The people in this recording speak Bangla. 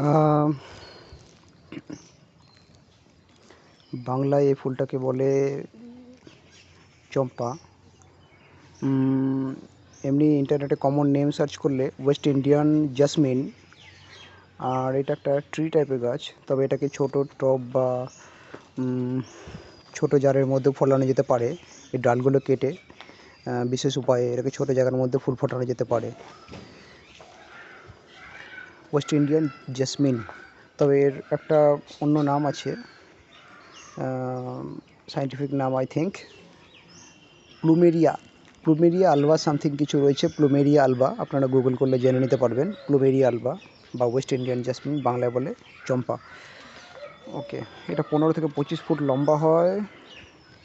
আহ, বাংলায় এই ফুলটাকে বলে চম্পা। এমনি ইন্টারনেটে কমন নেম সার্চ করলে ওয়েস্ট ইন্ডিয়ান জাসমিন। আর এটা একটা ট্রি টাইপের গাছ, তবে এটাকে ছোট টব বা ছোট জারের মধ্যে ফলানো যেতে পারে। এই ডালগুলো কেটে বিশেষ উপায়ে এটাকে ছোট জায়গার মধ্যে ফুল ফোটানো যেতে পারে। ওয়েস্ট ইন্ডিয়ান জেসমিন, তবে এর একটা অন্য নাম আছে, সায়েন্টিফিক নাম I think plumeria. Plumeria Alva something কিছু রয়েছে, প্লুমেরিয়া আলবা, আপনারা গুগল করলে জেনে নিতে পারবেন। প্লুমেরিয়া আলবা বা ওয়েস্ট ইন্ডিয়ান জেসমিন, বাংলায় বলে চম্পা। ওকে, এটা 15 থেকে 25 ফুট লম্বা হয়।